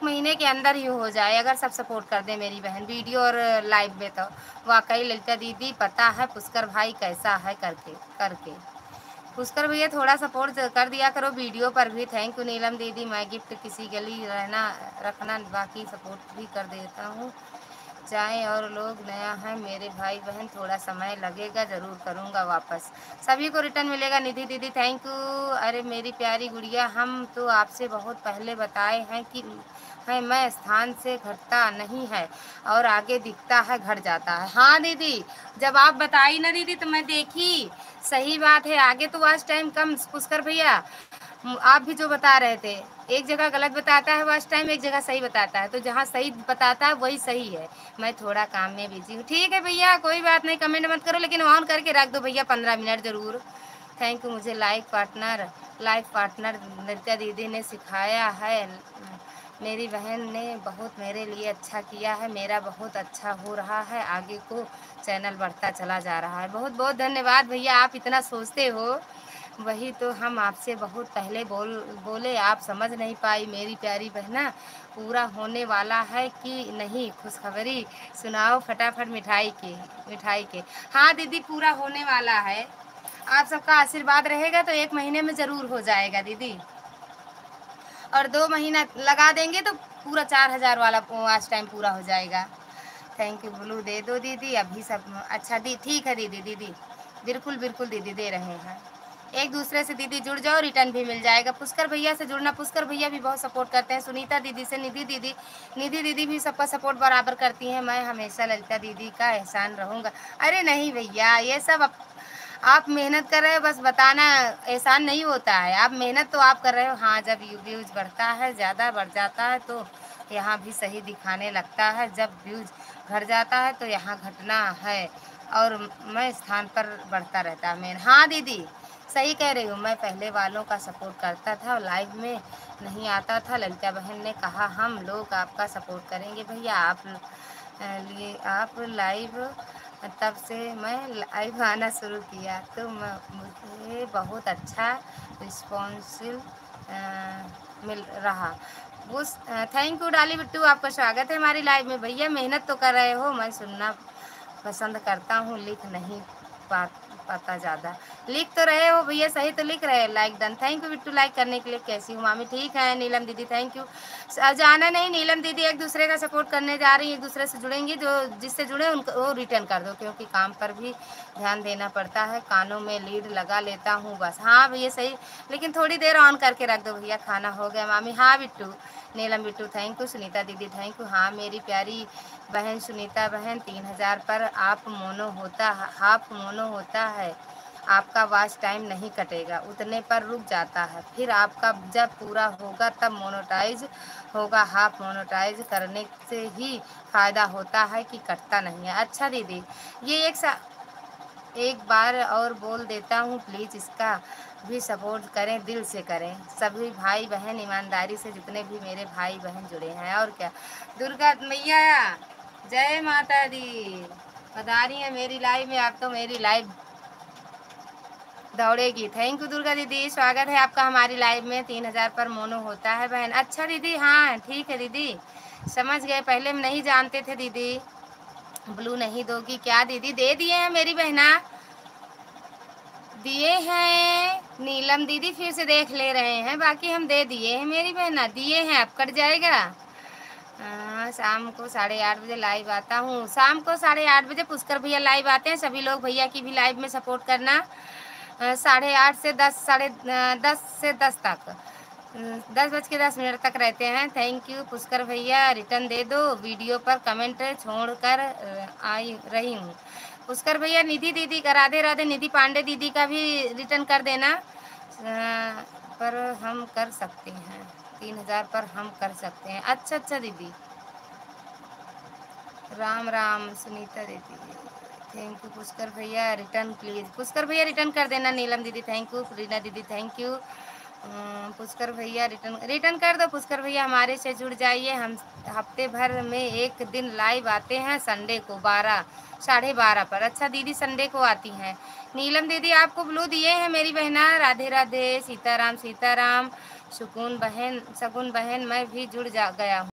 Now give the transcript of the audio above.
महीने के अंदर ही हो जाए, अगर सब सपोर्ट कर दें मेरी बहन वीडियो और लाइव में तो। वाक़ई ललिता दीदी पता है पुष्कर भाई कैसा है करके करके। पुष्कर भैया थोड़ा सपोर्ट कर दिया करो वीडियो पर भी। थैंक यू नीलम दीदी। मैं गिफ्ट किसी गली रहना रखना, बाकी सपोर्ट भी कर देता हूँ। जाएँ और लोग नया है मेरे भाई बहन, थोड़ा समय लगेगा, ज़रूर करूँगा वापस। सभी को रिटर्न मिलेगा। निधि दीदी थैंक यू। अरे मेरी प्यारी गुड़िया, हम तो आपसे बहुत पहले बताए हैं कि है मैं स्थान से घटता नहीं है और आगे दिखता है घट जाता है। हाँ दीदी, जब आप बताई ना दीदी तो मैं देखी, सही बात है। आगे तो वॉच टाइम कम पुष्कर भैया, आप भी जो बता रहे थे, एक जगह गलत बताता है वॉच टाइम, एक जगह सही बताता है, तो जहाँ सही बताता है वही सही है। मैं थोड़ा काम में बिजी हूँ। ठीक है भैया, कोई बात नहीं, कमेंट मत करो लेकिन ऑन करके रख दो भैया 15 मिनट ज़रूर। Thank you. मुझे लाइफ पार्टनर नृत्या दीदी ने सिखाया है। मेरी बहन ने बहुत मेरे लिए अच्छा किया है, मेरा बहुत अच्छा हो रहा है, आगे को चैनल बढ़ता चला जा रहा है। बहुत बहुत धन्यवाद भैया, आप इतना सोचते हो। वही तो हम आपसे बहुत पहले बोले, आप समझ नहीं पाई मेरी प्यारी बहना। पूरा होने वाला है कि नहीं, खुशखबरी सुनाओ फटाफट मिठाई के। हाँ दीदी, पूरा होने वाला है। आप सबका आशीर्वाद रहेगा तो 1 महीने में ज़रूर हो जाएगा दीदी, और 2 महीना लगा देंगे तो पूरा 4000 वाला वॉच टाइम पूरा हो जाएगा। Thank you. ब्लू दे दो दीदी अभी सब। अच्छा दी, ठीक है दीदी। दीदी बिल्कुल बिल्कुल दीदी दे रहे हैं। एक दूसरे से दीदी जुड़ जाओ, रिटर्न भी मिल जाएगा। पुष्कर भैया से जुड़ना, पुष्कर भैया भी बहुत सपोर्ट करते हैं। सुनीता दीदी से निधि दीदी भी सबका सपोर्ट बराबर करती हैं। मैं हमेशा ललिता दीदी का एहसान रहूँगा। अरे नहीं भैया, ये सब आप मेहनत कर रहे हो, बस बताना एहसान नहीं होता है। आप मेहनत तो आप कर रहे हो। हाँ, जब व्यूज़ बढ़ता है, ज़्यादा बढ़ जाता है तो यहाँ भी सही दिखाने लगता है। जब व्यूज़ घट जाता है तो यहाँ घटना है और मैं स्थान पर बढ़ता रहता है मेन। हाँ दीदी, सही कह रही हूँ। मैं पहले वालों का सपोर्ट करता था, लाइव में नहीं आता था। ललिता बहन ने कहा हम लोग आपका सपोर्ट करेंगे भैया, आप लाइव, तब से मैं लाइव आना शुरू किया तो मुझे बहुत अच्छा रिस्पॉन्सिल मिल रहा। उस थैंक यू डाली बिट्टू, आपका स्वागत है हमारी लाइव में। भैया मेहनत तो कर रहे हो, मैं सुनना पसंद करता हूँ, लिख नहीं पाता ज़्यादा। लिख तो रहे हो भैया, सही तो लिख रहे हो। Like done. Thank you Bittu like करने के लिए। कैसी हूँ मामी? ठीक है। नीलम दीदी थैंक यू। जाना नहीं नीलम दीदी, एक दूसरे का सपोर्ट करने जा रही है, एक दूसरे से जुड़ेंगी। जो जिससे जुड़े उनको वो रिटर्न कर दो, क्योंकि काम पर भी ध्यान देना पड़ता है। कानों में लीड लगा लेता हूँ बस। हाँ भैया सही, लेकिन थोड़ी देर ऑन करके रख दो भैया। खाना हो गया मामी? हाँ बिट्टू। नीलम बिट्टू थैंक यू। सुनीता दीदी थैंक यू। हाँ मेरी प्यारी बहन सुनीता बहन, 3000 पर हाफ मोनो होता है। आपका वॉच टाइम नहीं कटेगा, उतने पर रुक जाता है। फिर आपका जब पूरा होगा तब मोनेटाइज होगा। हाफ मोनेटाइज करने से ही फ़ायदा होता है कि कटता नहीं है। अच्छा दीदी, ये एक बार और बोल देता हूँ, प्लीज़ इसका भी सपोर्ट करें, दिल से करें। सभी भाई बहन ईमानदारी से, जितने भी मेरे भाई बहन जुड़े हैं। और क्या, दुर्गा मैया जय माता दी पधारी है मेरी लाइव में। आप तो मेरी लाइव दौड़ेगी। थैंक यू दुर्गा दीदी, स्वागत है आपका हमारी लाइव में। 3000 पर मोनो होता है बहन। अच्छा दीदी, हाँ ठीक है दीदी, समझ गए। पहले हम नहीं जानते थे दीदी। ब्लू नहीं दोगी क्या दीदी? दे दिए हैं मेरी बहना, दिए हैं। नीलम दीदी फिर से देख ले रहे हैं, बाकी हम दे दिए हैं मेरी बहना, दिए हैं। अब कट जाएगा। शाम को 8:30 बजे लाइव आता हूँ। शाम को 8:30 बजे पुष्कर भैया लाइव आते हैं। सभी लोग भैया की भी लाइव में सपोर्ट करना। 8:30 से 10 तक, 10:10 तक रहते हैं। थैंक यू पुष्कर भैया। रिटर्न दे दो, वीडियो पर कमेंट छोड़ कर आई रही हूँ। पुष्कर भैया निधि दीदी का राधे राधे, निधि पांडे दीदी का भी रिटर्न कर देना। पर हम कर सकते हैं, 3000 पर हम कर सकते हैं। अच्छा दीदी, राम राम सुनीता दीदी थैंक यू। पुष्कर भैया रिटर्न प्लीज़, पुष्कर भैया रिटर्न कर देना। नीलम दीदी थैंक यू। रीना दीदी थैंक यू। पुष्कर भैया रिटर्न कर दो। पुष्कर भैया हमारे से जुड़ जाइए। हम हफ्ते भर में एक दिन लाइव आते हैं, संडे को 12:30 पर। अच्छा दीदी, संडे को आती हैं। नीलम दीदी आपको ब्लू दिए हैं मेरी बहना। राधे राधे, सीताराम सीताराम। शगुन बहन मैं भी जुड़ गया हूँ।